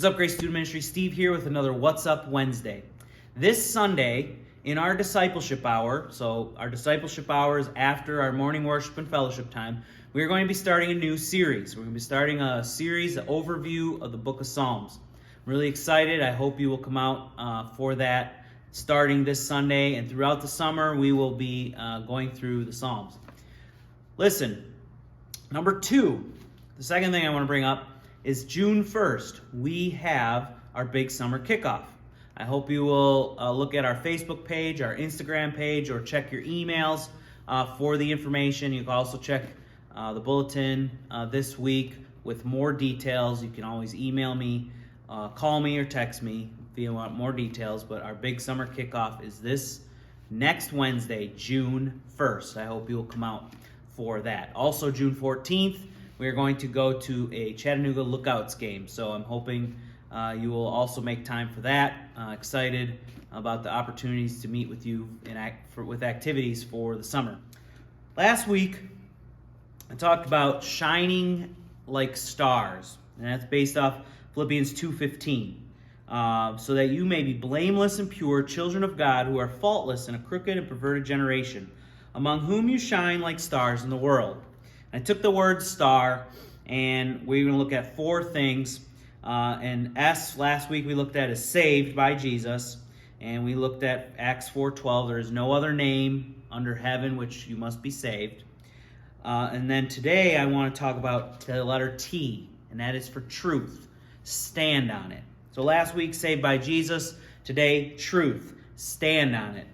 What's up, Grace Student Ministry? Steve here with another What's Up Wednesday. This Sunday, in our discipleship hour, so our discipleship hour is after our morning worship and fellowship time, we're going to be starting a new series. We're going to be starting a series, an overview of the book of Psalms. I'm really excited. I hope you will come out for that starting this Sunday, and throughout the summer, we will be going through the Psalms. Listen, number two, the second thing I want to bring up is June 1st. We have our big summer kickoff. I hope you will look at our Facebook page, our Instagram page, or check your emails for the information. You can also check the bulletin this week with more details. You can always email me, call me, or text me if you want more details. But our big summer kickoff is this next Wednesday, June 1st. I hope you will come out for that. Also, June 14th, we are going to go to a Chattanooga Lookouts game. So I'm hoping you will also make time for that. Excited about the opportunities to meet with you with activities for the summer. Last week, I talked about shining like stars, and that's based off Philippians 2:15. So that you may be blameless and pure, children of God, who are faultless in a crooked and perverted generation, among whom you shine like stars in the world. I took the word star, and we're going to look at four things. And S, last week we looked at is saved by Jesus, and we looked at Acts 4:12. There is no other name under heaven which you must be saved. And then today I want to talk about the letter T, and that is for truth. Stand on it. So last week, saved by Jesus. Today, truth. Stand on it.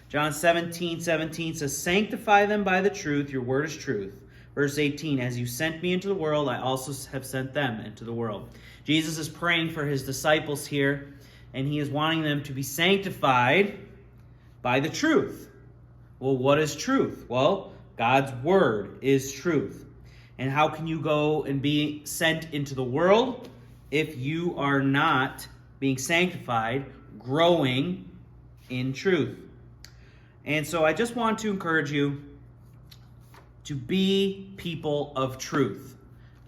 John 17:17 says, sanctify them by the truth. Your word is truth. Verse 18, as you sent me into the world, I also have sent them into the world. Jesus is praying for his disciples here, and he is wanting them to be sanctified by the truth. Well, what is truth? Well, God's word is truth. And how can you go and be sent into the world if you are not being sanctified, growing in truth? And so I just want to encourage you to be people of truth.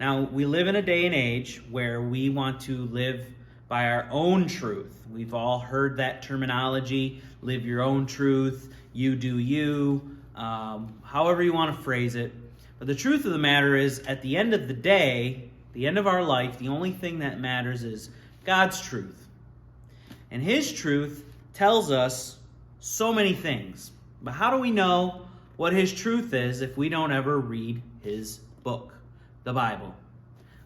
Now, we live in a day and age where we want to live by our own truth. We've all heard that terminology, live your own truth, you do you, however you want to phrase it. But the truth of the matter is, at the end of the day, the end of our life, the only thing that matters is God's truth. And his truth tells us so many things. But how do we know what his truth is if we don't ever read his book, the Bible?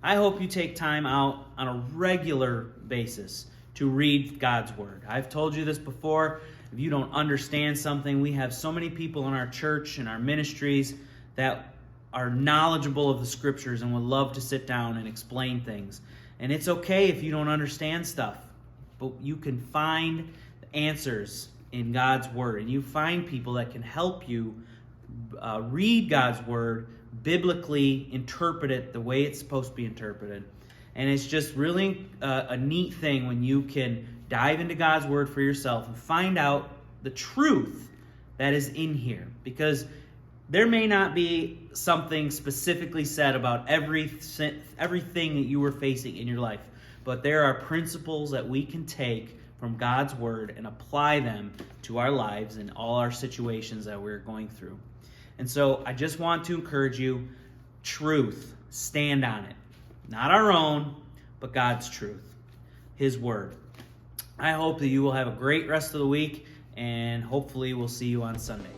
I hope you take time out on a regular basis to read God's word. I've told you this before. If you don't understand something, we have so many people in our church and our ministries that are knowledgeable of the scriptures and would love to sit down and explain things. And it's okay if you don't understand stuff, but you can find answers in God's word, and you find people that can help you read God's word, biblically interpret it the way it's supposed to be interpreted. And it's just really a neat thing when you can dive into God's word for yourself and find out the truth that is in here. Because there may not be something specifically said about everything that you were facing in your life, but there are principles that we can take from God's word and apply them to our lives and all our situations that we're going through. And so I just want to encourage you, truth, stand on it. Not our own, but God's truth, his word. I hope that you will have a great rest of the week, and hopefully we'll see you on Sunday.